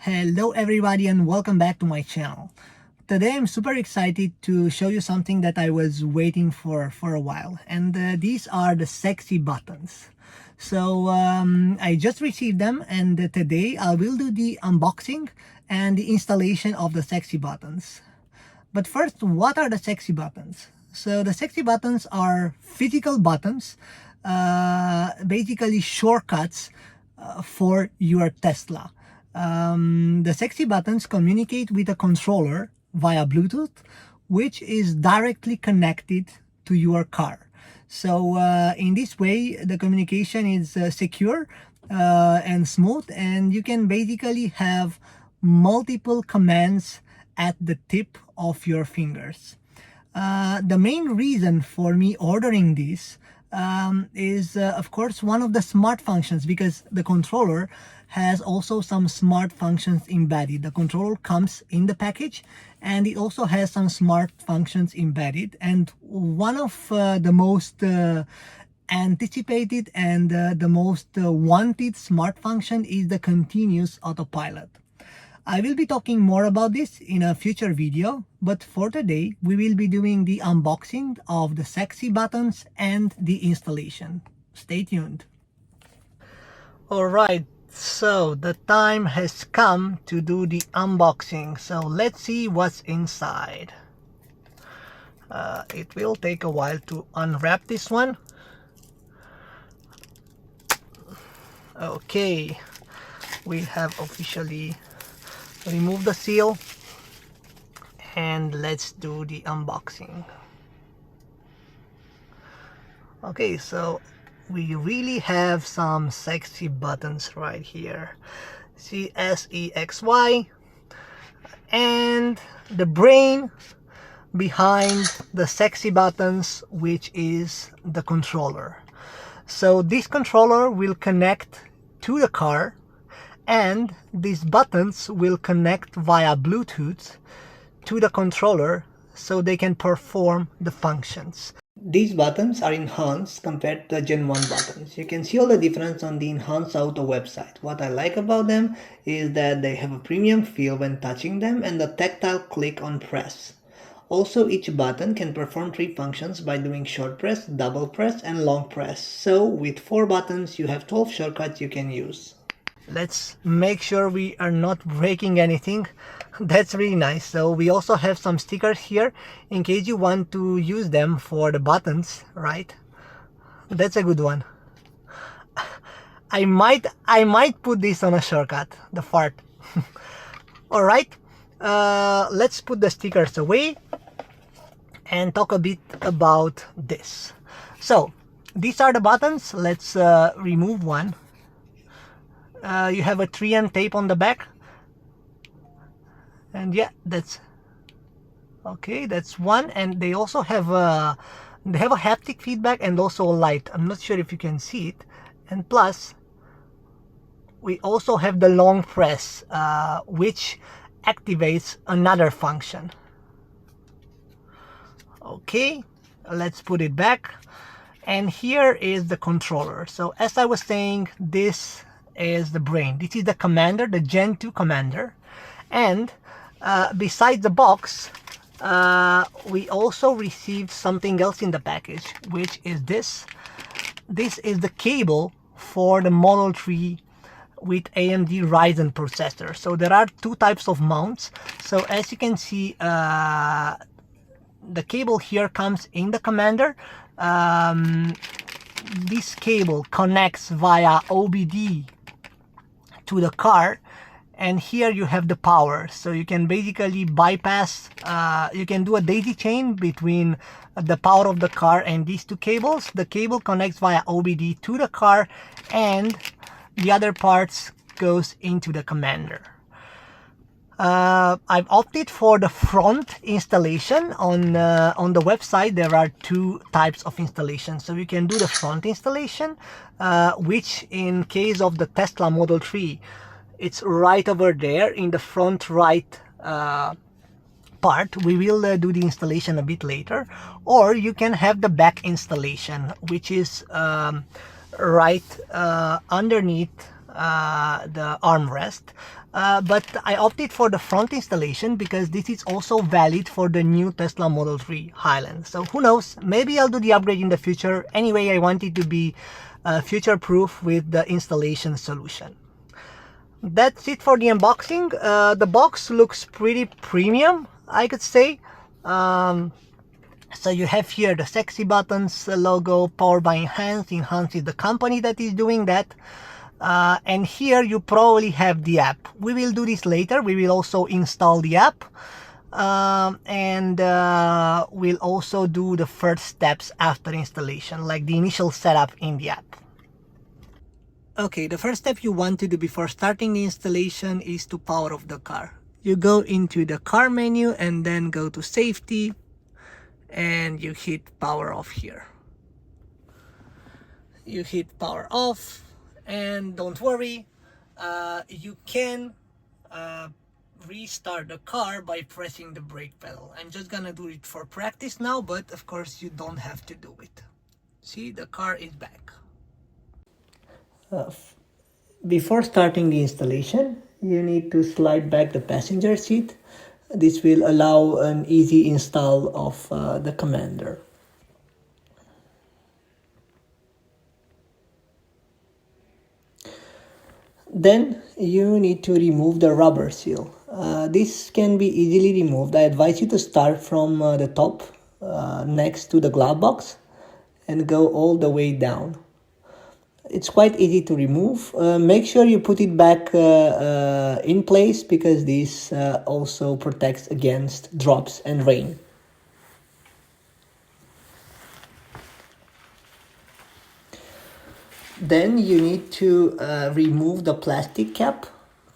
Hello everybody and welcome back to my channel. Today I'm super excited to show you something that I was waiting for a while, and these are the sexy buttons. So I just received them, and today I will do the unboxing and the installation of the sexy buttons. But first, what are the sexy buttons? So the sexy buttons are physical buttons, basically shortcuts for your Tesla. The sexy buttons communicate with a controller via Bluetooth, which is directly connected to your car. So in this way, the communication is secure and smooth, and you can basically have multiple commands at the tip of your fingers. The main reason for me ordering this is of course one of the smart functions, because the controller has also some smart functions embedded. The controller comes in the package and it also has some smart functions embedded, and one of the most anticipated and the most wanted smart function is the continuous autopilot. I will be talking more about this in a future video, but for today we will be doing the unboxing of the sexy buttons and the installation. Stay tuned. Alright, so the time has come to do the unboxing, so let's see what's inside. It will take a while to unwrap this one. Okay, we have officially remove the seal and let's do the unboxing. Okay, so we really have some sexy buttons right here. See, SEXY, and the brain behind the sexy buttons, which is the controller. So this controller will connect to the car, and these buttons will connect via Bluetooth to the controller so they can perform the functions. These buttons are enhanced compared to the Gen 1 buttons. You can see all the difference on the Enhanced Auto website. What I like about them is that they have a premium feel when touching them and the tactile click on press. Also, each button can perform 3 functions by doing short press, double press and long press. So with 4 buttons you have 12 shortcuts you can use. Let's make sure we are not breaking anything. That's really nice. So we also have some stickers here in case you want to use them for the buttons, right? That's a good one. I might put this on a shortcut, the fart. All right, let's put the stickers away and talk a bit about this. So these are the buttons. Let's remove one. You have a 3M tape on the back, and yeah, that's okay. That's one, and they also have a haptic feedback and also a light. I'm not sure if you can see it, and plus we also have the long press, which activates another function. Okay, let's put it back, and here is the controller. So as I was saying, this is the brain. This is the commander, the Gen 2 commander, and besides the box we also received something else in the package, which is this. This is the cable for the Model 3 with AMD Ryzen processor. So there are 2 types of mounts. So as you can see, the cable here comes in the commander. This cable connects via OBD to the car, and here you have the power, so you can basically bypass, you can do a daisy chain between the power of the car and these 2 cables. The cable connects via OBD to the car, and the other parts goes into the commander. I've opted for the front installation. On the website there are 2 types of installation, so you can do the front installation, which in case of the Tesla Model 3, it's right over there in the front right part. We will do the installation a bit later. Or you can have the back installation, which is right underneath the armrest. but I opted for the front installation because this is also valid for the new Tesla Model 3 Highland. So who knows, maybe I'll do the upgrade in the future. Anyway, I want it to be future proof with the installation solution. That's it for the unboxing. The box looks pretty premium, I could say. So you have here the sexy buttons logo, powered by Enhance. Enhance is the company that is doing that. And here you probably have the app. We will do this later. We will also install the app. And we'll also do the first steps after installation, like the initial setup in the app. Okay, the first step you want to do before starting the installation is to power off the car. You go into the car menu and then go to safety and you hit power off here. You hit power off and don't worry, you can restart the car by pressing the brake pedal. I'm just gonna do it for practice now, but of course you don't have to do it. See, the car is back. Before starting the installation, you need to slide back the passenger seat. This will allow an easy install of the commander. Then you need to remove the rubber seal. This can be easily removed. I advise you to start from the top next to the glove box and go all the way down. It's quite easy to remove. Make sure you put it back in place because this also protects against drops and rain. Then you need to remove the plastic cap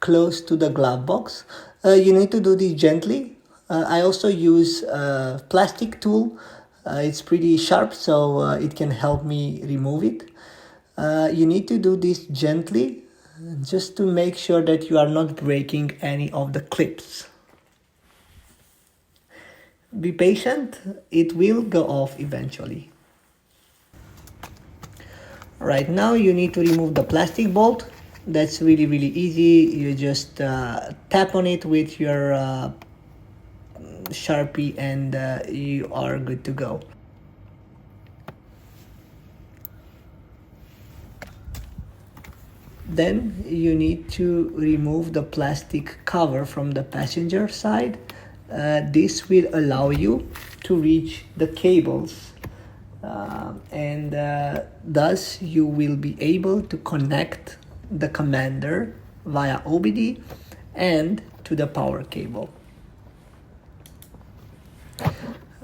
close to the glove box. You need to do this gently. I also use a plastic tool. It's pretty sharp, so it can help me remove it. You need to do this gently just to make sure that you are not breaking any of the clips. Be patient, it will go off eventually. Right now you need to remove the plastic bolt. That's really easy. You just tap on it with your Sharpie and you are good to go. Then you need to remove the plastic cover from the passenger side. This will allow you to reach the cables and thus you will be able to connect the commander via OBD and to the power cable.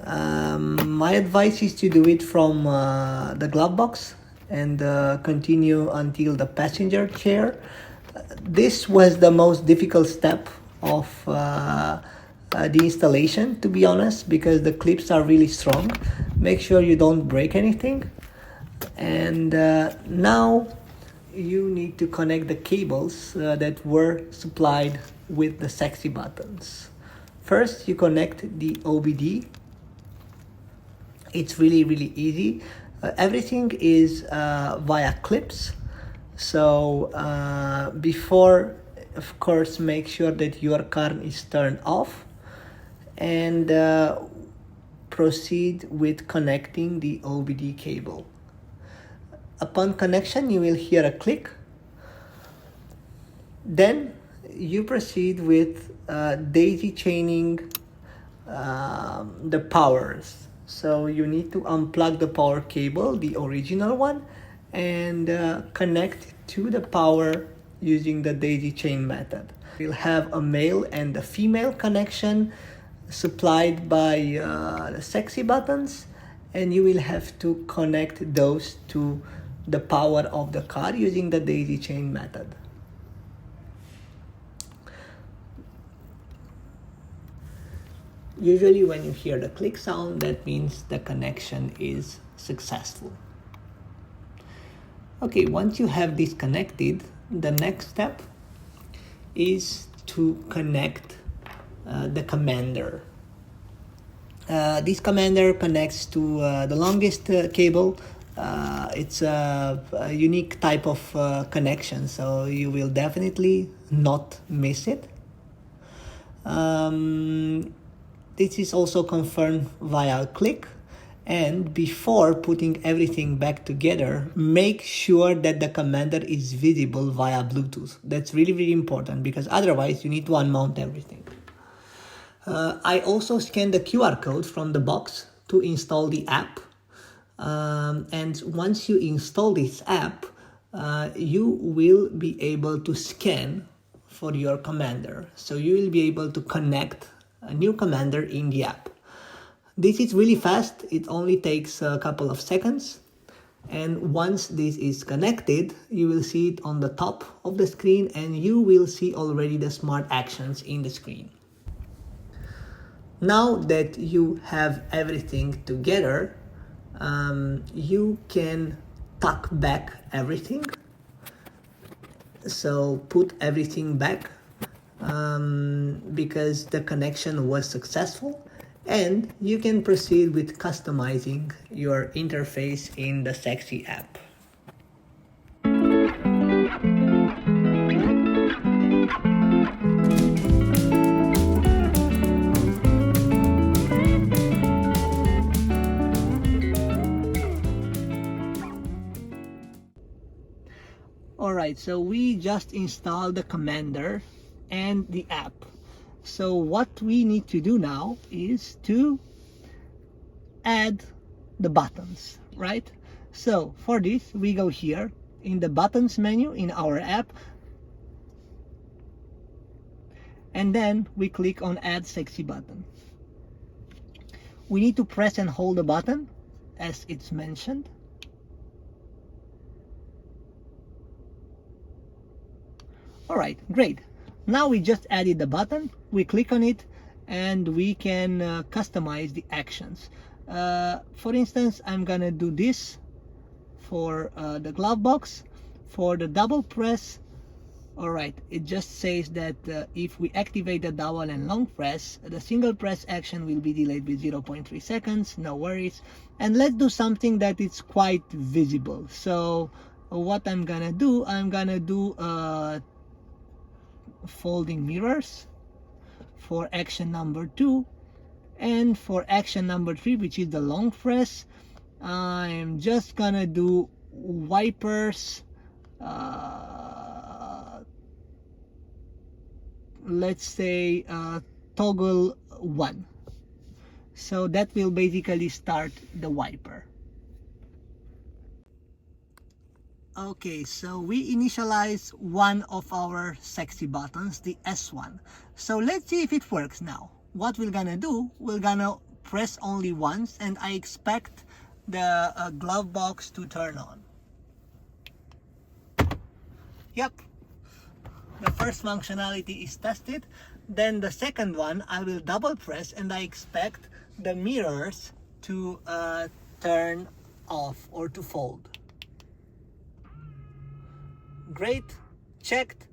My advice is to do it from the glove box and continue until the passenger chair. This was the most difficult step of the installation, to be honest, because the clips are really strong. Make sure you don't break anything. And now you need to connect the cables that were supplied with the sexy buttons. First, you connect the OBD. It's really easy. Everything is via clips. So before, of course, make sure that your car is turned off and proceed with connecting the OBD cable. Upon connection, you will hear a click. Then you proceed with daisy chaining the powers. So you need to unplug the power cable, the original one, and connect to the power using the daisy chain method. We'll have a male and a female connection supplied by the sexy buttons, and you will have to connect those to the power of the car using the daisy chain method. Usually when you hear the click sound, that means the connection is successful. Okay, once you have this connected, the next step is to connect the commander. This commander connects to the longest cable It's a unique type of connection, so you will definitely not miss it. This is also confirmed via click. And before putting everything back together, make sure that the commander is visible via Bluetooth. That's really, really important, because otherwise you need to unmount everything. I also scanned the QR code from the box to install the app. And once you install this app, you will be able to scan for your commander. So you will be able to connect a new commander in the app. This is really fast. It only takes a couple of seconds. And once this is connected, you will see it on the top of the screen, and you will see already the smart actions in the screen. Now that you have everything together, you can tuck back everything. So put everything back because the connection was successful, and you can proceed with customizing your interface in the Sexy app. Alright, so we just installed the commander and the app. So what we need to do now is to add the buttons, right? So for this, we go here in the buttons menu in our app, and then we click on add sexy button. We need to press and hold the button as it's mentioned. Alright, great. Now we just added the button, we click on it, and we can customize the actions. For instance, I'm gonna do this for the glove box. For the double press, alright, it just says that if we activate the double and long press, the single press action will be delayed with 0.3 seconds, no worries. And let's do something that is quite visible. So what I'm gonna do folding mirrors for action number 2, and for action number 3, which is the long press, I'm just gonna do wipers, let's say toggle 1. So that will basically start the wiper. Okay, so we initialize one of our sexy buttons, the S1. So let's see if it works now. What we're gonna do, we're gonna press only once, and I expect the glove box to turn on. Yep, the first functionality is tested. Then the second one, I will double press, and I expect the mirrors to turn off or to fold. Great, checked.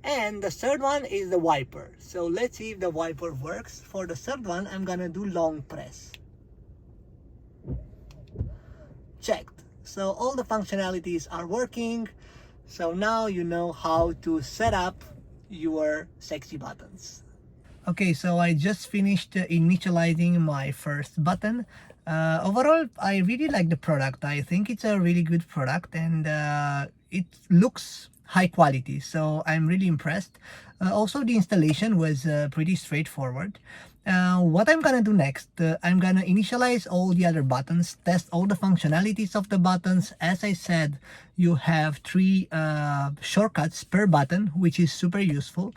And the third one is the wiper. So let's see if the wiper works. For the third one, I'm gonna do long press. Checked. So all the functionalities are working. So now you know how to set up your sexy buttons. Okay, so I just finished initializing my first button. Overall, I really like the product. I think it's a really good product, and it looks high quality, so I'm really impressed. Also, the installation was pretty straightforward. What I'm gonna do next, I'm gonna initialize all the other buttons, test all the functionalities of the buttons. As I said, you have 3 shortcuts per button, which is super useful.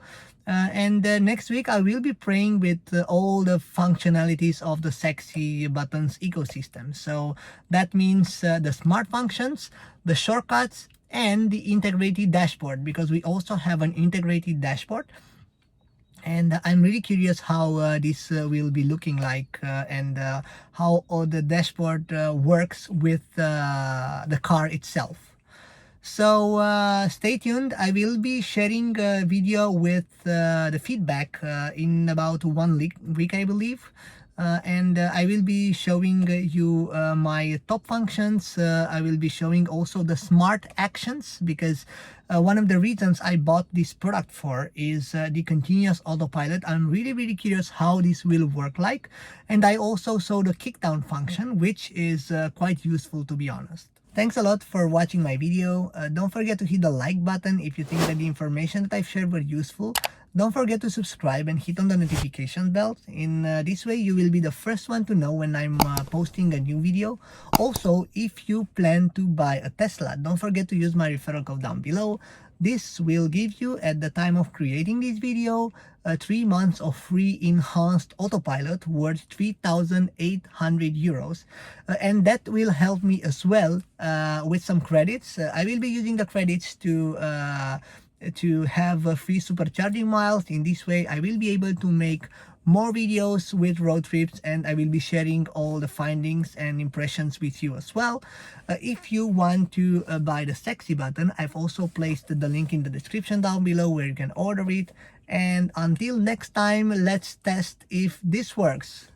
And next week I will be playing with all the functionalities of the sexy buttons ecosystem. So that means the smart functions, the shortcuts, and the integrated dashboard, because we also have an integrated dashboard. And I'm really curious how this will be looking like, and how all the dashboard works with the car itself. So stay tuned. I will be sharing a video with the feedback in about 1 week, I believe. and I will be showing you my top functions. I will be showing also the smart actions, because one of the reasons I bought this product for is the continuous autopilot. I'm really curious how this will work like, and I also saw the kickdown function, which is quite useful, to be honest. Thanks a lot for watching my video. Don't forget to hit the like button if you think that the information that I've shared were useful. Don't forget to subscribe and hit on the notification bell. In this way, you will be the first one to know when I'm posting a new video. Also, if you plan to buy a Tesla, don't forget to use my referral code down below. This will give you, at the time of creating this video, 3 months of free enhanced autopilot worth 3,800 euros. And that will help me as well with some credits. I will be using the credits to have free supercharging miles. In this way, I will be able to make more videos with road trips, and I will be sharing all the findings and impressions with you as well. If you want to buy the Sexy button, I've also placed the link in the description down below where you can order it. And until next time, let's test if this works.